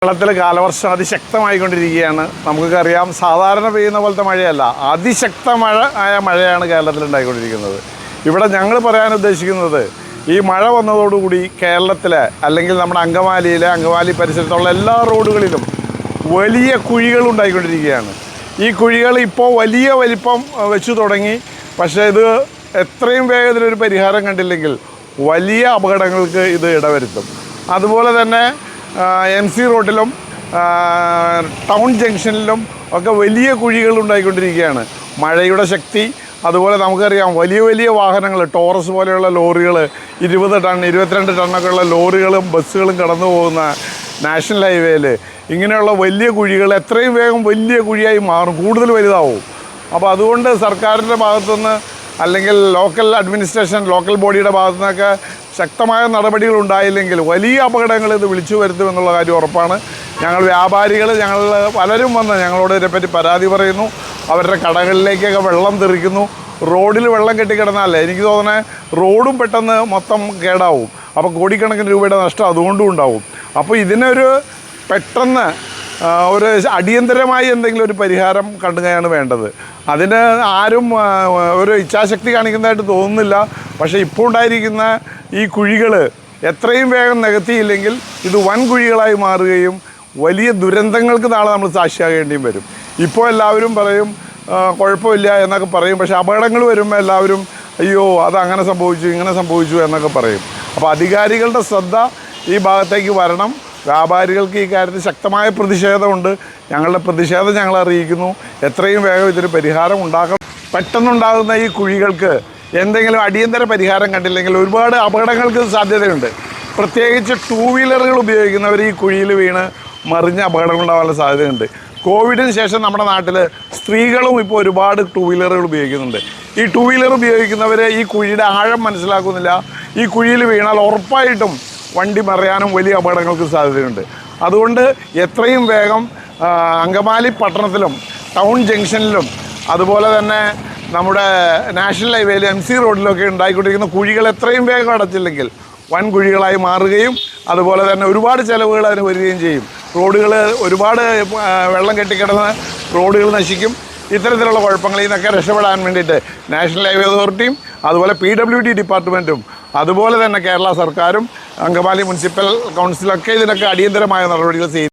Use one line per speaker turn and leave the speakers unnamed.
കേരളത്തിൽ കാലവർഷം അതിശക്തമായിക്കൊണ്ടിരിക്കുകയാണ്. നമുക്കറിയാം, സാധാരണ പെയ്യുന്ന പോലത്തെ മഴയല്ല, അതിശക്തമായ മഴയാണ് കേരളത്തിൽ ഉണ്ടായിക്കൊണ്ടിരിക്കുന്നത്. ഇവിടെ ഞങ്ങൾ പറയാൻ ഉദ്ദേശിക്കുന്നത്, ഈ മഴ വന്നതോടുകൂടി കേരളത്തിലെ അല്ലെങ്കിൽ നമ്മുടെ അങ്കമാലി പരിസരത്തുള്ള എല്ലാ റോഡുകളിലും വലിയ കുഴികൾ ഉണ്ടായിക്കൊണ്ടിരിക്കുകയാണ്. ഈ കുഴികൾ ഇപ്പോൾ വലിയ വലിപ്പം വെച്ചു തുടങ്ങി. പക്ഷേ ഇത് എത്രയും വേഗത്തിലൊരു പരിഹാരം കണ്ടില്ലെങ്കിൽ വലിയ അപകടങ്ങൾക്ക് ഇത് ഇടവരുത്തും. അതുപോലെ തന്നെ MC റോഡിലും ടൗൺ ജംഗ്ഷനിലും ഒക്കെ വലിയ കുഴികൾ ഉണ്ടായിക്കൊണ്ടിരിക്കുകയാണ്. മഴയുടെ ശക്തി, അതുപോലെ നമുക്കറിയാം വലിയ വലിയ വാഹനങ്ങൾ, ടോറസ് പോലെയുള്ള ലോറികൾ, 20 ടൺ 22 ടണ്ണൊക്കെ ഉള്ള ലോറികളും ബസ്സുകളും കടന്നു പോകുന്ന നാഷണൽ ഹൈവേയിൽ ഇങ്ങനെയുള്ള വലിയ കുഴികൾ എത്രയും വേഗം വലിയ കുഴിയായി മാറും, കൂടുതൽ വലുതാവും. അപ്പോൾ അതുകൊണ്ട് സർക്കാരിൻ്റെ ഭാഗത്തുനിന്ന് അല്ലെങ്കിൽ ലോക്കൽ അഡ്മിനിസ്ട്രേഷൻ, ലോക്കൽ ബോഡിയുടെ ഭാഗത്തു നിന്നൊക്കെ ശക്തമായ നടപടികൾ ഉണ്ടായില്ലെങ്കിൽ വലിയ അപകടങ്ങൾ ഇത് വിളിച്ചു വരുത്തുമെന്നുള്ള കാര്യം ഉറപ്പാണ്. ഞങ്ങൾ പലരും വന്ന് ഞങ്ങളോട് ഇതിനെപ്പറ്റി പരാതി പറയുന്നു. അവരുടെ കടകളിലേക്കൊക്കെ വെള്ളം തെറിക്കുന്നു. റോഡിൽ വെള്ളം കെട്ടിക്കിടന്നാലേ എനിക്ക് തോന്നുന്നത് റോഡും പെട്ടെന്ന് മൊത്തം കേടാവും. അപ്പോൾ കോടിക്കണക്കിന് രൂപയുടെ നഷ്ടം അതുകൊണ്ടും ഉണ്ടാവും. അപ്പോൾ ഇതിനൊരു പെട്ടെന്ന് ഒരു അടിയന്തരമായി എന്തെങ്കിലും ഒരു പരിഹാരം കണ്ടുകയാണ് വേണ്ടത്. അതിന് ആരും ഒരു ഇച്ഛാശക്തി കാണിക്കുന്നതായിട്ട് തോന്നുന്നില്ല. പക്ഷേ ഇപ്പോൾ ഉണ്ടായിരിക്കുന്ന ഈ കുഴികൾ എത്രയും വേഗം നികത്തിയില്ലെങ്കിൽ ഇത് വൻ കുഴികളായി മാറുകയും വലിയ ദുരന്തങ്ങൾക്ക് നാളെ നമ്മൾ സാക്ഷിയാകേണ്ടിയും വരും. ഇപ്പോൾ എല്ലാവരും പറയും കുഴപ്പമില്ല എന്നൊക്കെ പറയും. പക്ഷേ അപകടങ്ങൾ വരുമ്പോൾ എല്ലാവരും അയ്യോ അതങ്ങനെ സംഭവിച്ചു ഇങ്ങനെ സംഭവിച്ചു എന്നൊക്കെ പറയും. അപ്പോൾ അധികാരികളുടെ ശ്രദ്ധ ഈ ഭാഗത്തേക്ക് വരണം. വ്യാപാരികൾക്ക് ഈ കാര്യത്തിൽ ശക്തമായ പ്രതിഷേധമുണ്ട്. ഞങ്ങളുടെ പ്രതിഷേധം ഞങ്ങൾ അറിയിക്കുന്നു. എത്രയും വേഗം ഇതൊരു പരിഹാരം ഉണ്ടാക്കണം. പെട്ടെന്നുണ്ടാകുന്ന ഈ കുഴികൾക്ക് എന്തെങ്കിലും അടിയന്തര പരിഹാരം കണ്ടില്ലെങ്കിൽ ഒരുപാട് അപകടങ്ങൾക്ക് സാധ്യതയുണ്ട്. പ്രത്യേകിച്ച് 2 വീലറുകൾ ഉപയോഗിക്കുന്നവർ ഈ കുഴിയിൽ വീണ് മറിഞ്ഞ അപകടങ്ങളുണ്ടാകാനുള്ള സാധ്യതയുണ്ട്. കോവിഡിന് ശേഷം നമ്മുടെ നാട്ടിൽ സ്ത്രീകളും ഇപ്പോൾ ഒരുപാട് 2 വീലറുകൾ ഉപയോഗിക്കുന്നുണ്ട്. ഈ 2 വീലർ ഉപയോഗിക്കുന്നവർ ഈ കുഴിയുടെ ആഴം മനസ്സിലാക്കുന്നില്ല. ഈ കുഴിയിൽ വീണാൽ ഉറപ്പായിട്ടും വണ്ടി മറിയാനും വലിയ അപകടങ്ങൾക്ക് സാധ്യതയുണ്ട്. അതുകൊണ്ട് എത്രയും വേഗം അങ്കമാലി പട്ടണത്തിലും ടൗൺ ജംഗ്ഷനിലും അതുപോലെ തന്നെ നമ്മുടെ നാഷണൽ ഹൈവേയിൽ MC റോഡിലൊക്കെ ഉണ്ടായിക്കൊണ്ടിരിക്കുന്ന കുഴികൾ എത്രയും വേഗം അടച്ചില്ലെങ്കിൽ വൻ കുഴികളായി മാറുകയും അതുപോലെ തന്നെ ഒരുപാട് ചിലവുകൾ അതിന് വരികയും ചെയ്യും. റോഡുകൾ ഒരുപാട് വെള്ളം കെട്ടിക്കിടന്ന് റോഡുകൾ നശിക്കും. ഇത്തരത്തിലുള്ള കുഴപ്പങ്ങളിൽ നിന്നൊക്കെ രക്ഷപ്പെടാൻ വേണ്ടിയിട്ട് നാഷണൽ ഹൈവേ അതോറിറ്റിയും അതുപോലെ PWD ഡിപ്പാർട്ട്മെൻറ്റും അതുപോലെ തന്നെ കേരള സർക്കാരും അങ്കമാലി മുനിസിപ്പൽ കൗൺസിലൊക്കെ ഇതിനൊക്കെ അടിയന്തരമായ നടപടികൾ ചെയ്യും.